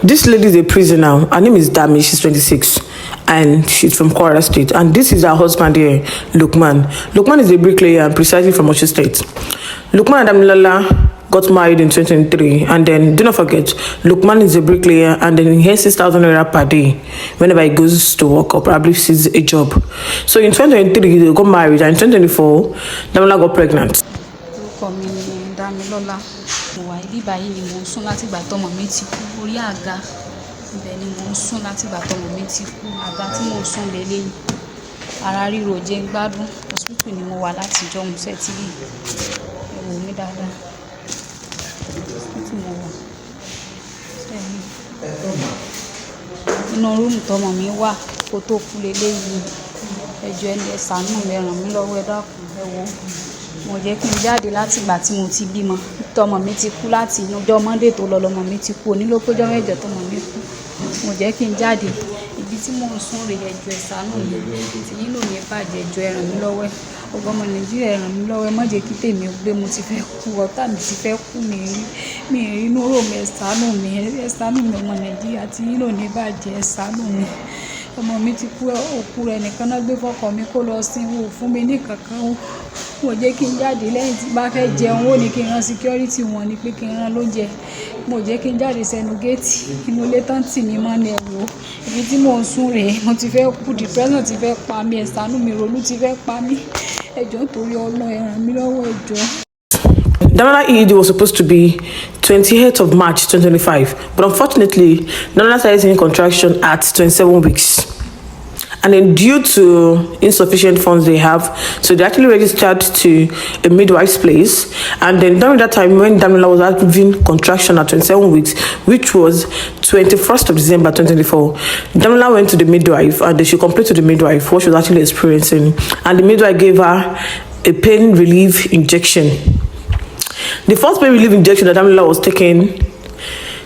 This lady is a prisoner. Her name is Dami. She's 26 and she's from Kwara State. And this is her husband here, Lukman. Lukman is a bricklayer and precisely from Osun State. Lukman and Damilala got married in 2023, and then do not forget, Lukman is a bricklayer and then he has 6,000 naira per day whenever he goes to work or probably sees a job. So in 2023 they got married, and in 2024 Damilala got pregnant. Ara ríro jẹ́ gbádùn hospital ni mo wà láti jọ mo ṣe tí ewo mi dáadáa hospital mo wà inú room tọ́mọ mi wà kó tó kú leléyìí ẹjọ́ ẹni ẹ ṣàánú mi ràn mí lọ́wọ́ ẹ dákun ẹ wò mo jẹ́ kí n jáde láti ìgbà tí mo ti bímọ tọ́mọ mi ti kú láti inú ọjọ́ Monday tó lọ lọ́mọ mi ti kú onílò péjọ mẹ́jọ tọ́mọ mi kú mo jẹ́ kí n jáde ibi tí mo ń sùn rè ẹjọ́ ẹ ṣàánú mi tí yín ló ní bàjẹ́ ẹjọ́ ẹ ràn mí lọ́wọ́ ọgbọ́mọ Nàìjíríà ẹ ràn mí lọ́wọ́ ẹ má jẹ́ kí tèmi gbé mo ti fẹ́ kú ọ̀tá mi ti fẹ́ kú mi rí inú rò mi ẹ ṣàánú mi ọmọ Nàìjíríà tí yín ló ní bàjẹ́ ẹ ṣàánú mi ọmọ mi ti kú òkú rẹ̀ nìkan náà gbé fọ́kọ mi kó lọ sin wò fún mi ní kankan mo jẹ́ kí n jáde lẹ́yìn tí bá fẹ́ jẹun ó ní kí n rán security wọn ni pé kí n rán lóúnjẹ mo jẹ́ kí n jáde sẹ́nu géètì inú ilé tán tì mí mọ́ ní ẹ̀wò ibi tí mò ń sùn rèé mo ti fẹ́ kú depression ti fẹ́ pa mí ẹ ṣàánú mi ronú ti fẹ́ pa mí ẹjọ́ nítorí Ọlọ́run ẹ ràn mí lọ́wọ́ ẹjọ́. Damilala ED was supposed to be 28th of March 2025, but unfortunately, Damilala started seeing contraction at 27 weeks. And then due to insufficient funds they have, so they actually registered to a midwife's place. And then during that time when Damilala was having contraction at 27 weeks, which was 21st of December 2024, Damilala went to the midwife and then she complained to the midwife what she was actually experiencing. And the midwife gave her a pain relief injection. The first pain relief injection that Damilala was taking,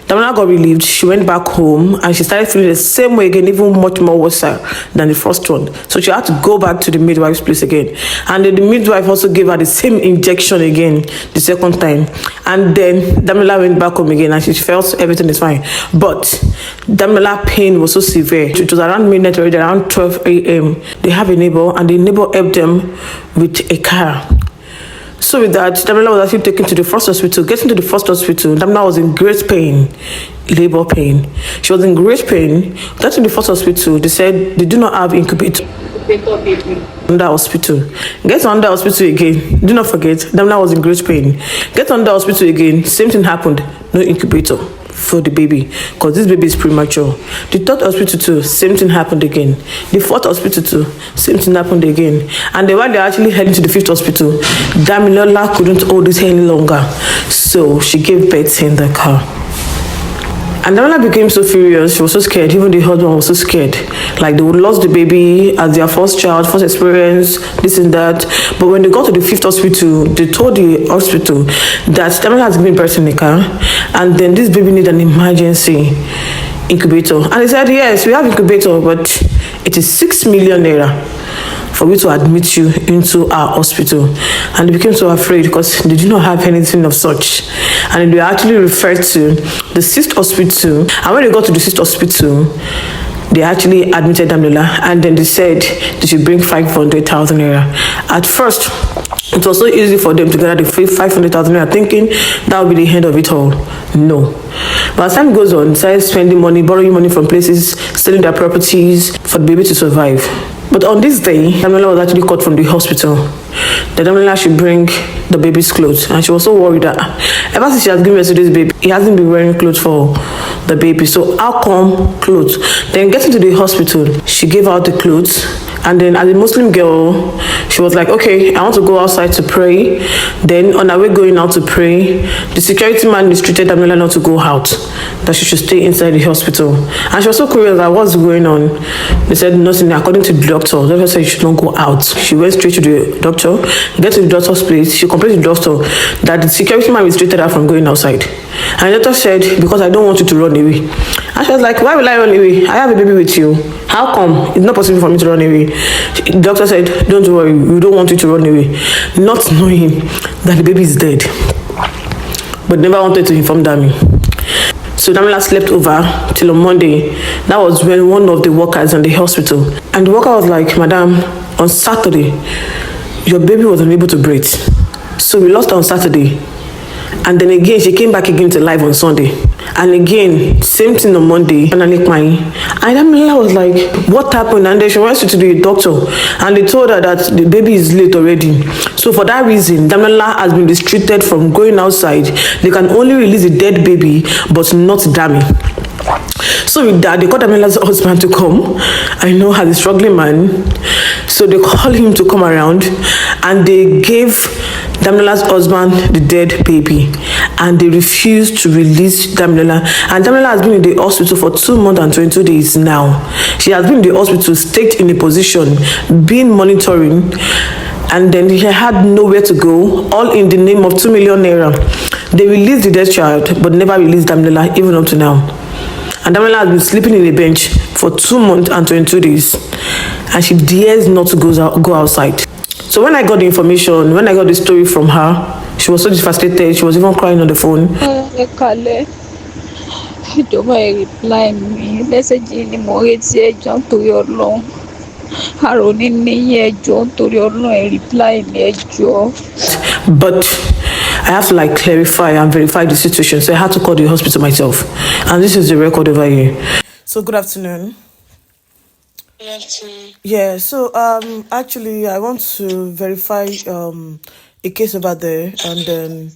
Damilala got relieved. She went back home and she started feeling the same way again, even much more worse than the first one. So she had to go back to the midwife's place again. And then the midwife also gave her the same injection again, the second time. And then Damilala went back home again and she felt everything is fine. But Damilala's pain was so severe. It was around midnight already, around 12 a.m. They have a neighbor and the neighbor helped them with a car. So with that, Damilala was actually taken to the first hospital. Getting to the first hospital, Damilala was in great pain, labor pain. She was in great pain. Getting to the first hospital, they said they do not have incubator. Under hospital. Get under hospital again. Do not forget, Damilala was in great pain. Get under hospital again, same thing happened. No incubator for the baby, because this baby is premature. The third hospital too, same thing happened again. The fourth hospital too, same thing happened again. And then while they're actually heading to the fifth hospital, Damilala couldn't hold this any longer, so she gave birth in the car. And Damilala became so furious, she was so scared, even the husband was so scared. Like they would lost the baby as their first child, first experience, this and that. But when they got to the fifth hospital, they told the hospital that Damilala has given birth in the car, and then this baby needs an emergency incubator. And they said, yes, we have incubator, but it is 6 million naira for we to admit you into our hospital. And they became so afraid because they did not have anything of such. And they were actually referred to the sixth hospital. And when they got to the sixth hospital, they actually admitted Damilala, and then they said they should bring 500,000 naira. At first, it was so easy for them to get the 500,000 naira, thinking that would be the end of it all. No. But as time goes on, they started spending money, borrowing money from places, selling their properties for the baby to survive. But on this day, Damilala was actually called from the hospital that Damilala should bring the baby's clothes. And she was so worried that ever since she has given birth to this baby, he hasn't been wearing clothes for the baby. So how come clothes? Then getting to the hospital, she gave out the clothes. And then as a Muslim girl, she was like, okay, I want to go outside to pray. Then on her way going out to pray, the security man instructed Damilala not to go out, that she should stay inside the hospital. And she was so curious about what's going on. They said nothing. According to the doctor, the doctor said she should not go out. She went straight to the doctor, get to the doctor's place. She complained to the doctor that the security man restricted her from going outside. And the doctor said, because I don't want you to run away. And she was like, why will I run away? I have a baby with you. How come? It's not possible for me to run away. The doctor said, don't worry, we don't want you to run away. Not knowing that the baby is dead. But never wanted to inform Dami. So Damila slept over till on Monday. That was when one of the workers in the hospital, and the worker was like, "Madam, on Saturday, your baby was unable to breathe. So we lost her on Saturday. And then again, she came back again to life on Sunday. And again, same thing on Monday. And Damila was like, what happened? And then she went to the doctor, and they told her that the baby is late already. So for that reason, Damila has been restricted from going outside. They can only release the dead baby, but not Dami. So with that, they called Damila's husband to come. I know, as a struggling man. So they called him to come around, and they gave Damila's husband the dead baby, and they refused to release Damila. And Damila has been in the hospital for 2 months and 22 days now. She has been in the hospital, stayed in a position, being monitoring, and then he had nowhere to go, all in the name of 2 million naira. They released the dead child, but never released Damila, even up to now. And Damila has been sleeping in a bench for 2 months and 22 days, and she dares not to go outside. So when I got the information, when I got the story from her, she was so devastated. She was even crying on the phone. Don't reply me. Message ni mo retí ẹjọ́ torí Ọlọ́run. Àròní ní ẹjọ́ torí Ọlọ́run reply mi ẹjọ́. But I have to clarify and verify the situation, so I had to call the hospital myself. And this is the record over here. So good afternoon. Good afternoon. Yeah, so actually I want to verify a case over there, and then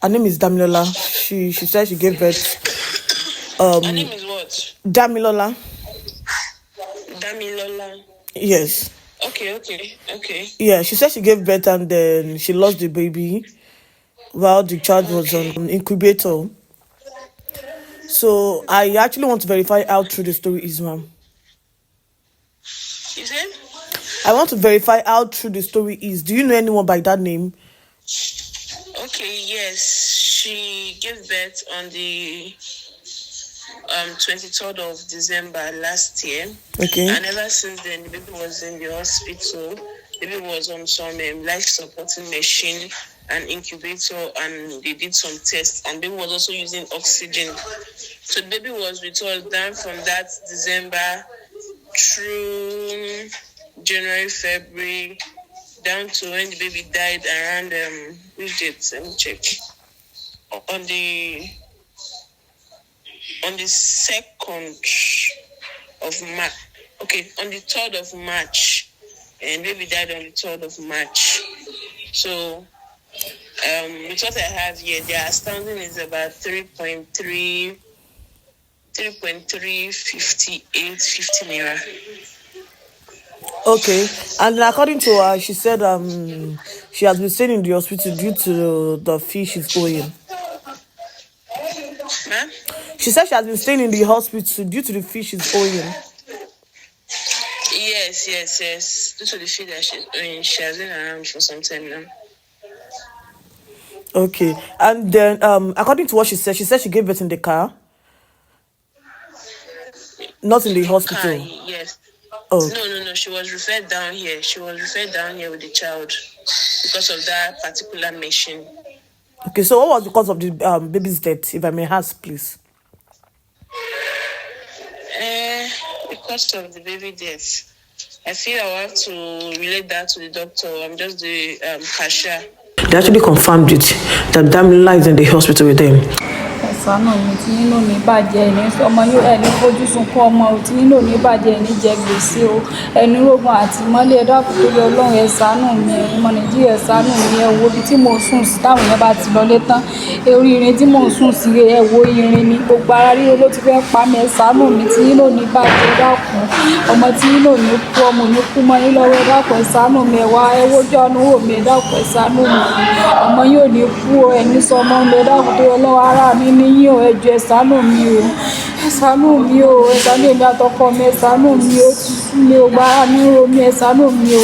her name is Damilola. She said she gave birth. Her name is what? Damilola. Damilola. Yes. Okay. Yeah, she said she gave birth, and then she lost the baby while the child was on incubator. So I actually want to verify how true the story is, ma'am. You said? I want to verify how true the story is. Do you know anyone by that name? Okay, yes. She gave birth on the 23rd of December last year. Okay. And ever since then, the baby was in the hospital. The baby was on some life supporting machine and incubator, and they did some tests, and the baby was also using oxygen. So the baby was with us down from that December through January, February, down to when the baby died around which date? Let me check. On the 2nd of March. Okay, on the 3rd of March. And baby died on the 3rd of March. So with what I have here, their astounding is about 3.35850 naira. Okay, and according to her, she said she has been staying in the hospital due to the fee she's owing. Huh? She said she has been staying in the hospital due to the fee she's owing. Yes. Due to the fee that she's owing, she has been around for some time now. Okay, and then according to what she said she gave birth in the car, not in the hospital. Yes. Oh. No. She was referred down here. She was referred down here with the child because of that particular machine. Okay, so what was the cause of the baby's death, if I may ask, please? Because of the baby death, I feel I'll have to relate that to the doctor. I'm just the cashier. They actually confirmed it that Damila is in the hospital with them. Ẹ̀sánù mi tí nínú ní bàjẹ́ ní ọmọ yóò ẹni fojú sunkún ọmọ ò tí nínú ní bàjẹ́ ní jẹ gbèsè o ẹni rógun àti mọ́lẹ̀ ẹ̀dàkùn tó yọ Ọlọ́run ẹ̀sánù mi ọmọ Nàìjíríà ẹ̀sánù mi ẹ wo ibi tí mò ń sùn sí táwọn yẹn bá ti lọlé tán orí irin tí mò ń sùn sí ẹ wo irin ni gbogbo ara ríro ló ti fẹ́ pa mí ẹ̀sánù mi tí nínú ní bàjẹ́ ẹ̀dàkùn ọmọ tí nínú ní kú ọmọ ní kú mọ́ yín lọ́wọ́ ẹ̀dàkùn ẹ̀sánù mi ẹ̀wá ẹ̀wójú ọ̀nù wò mí ẹ̀dàkùn ẹ̀sánù mi ọmọ yóò ní kú ẹni sọmọ ẹ̀dàkùn tó yọ Ọlọ́run ara mi níyìn o ẹjọ́ ẹ̀sánù mi o ẹ̀sánù mi àtọkọ mi ẹ̀sánù mi o ti sún mi o gbára mi ro mi ẹ̀sánù mi o.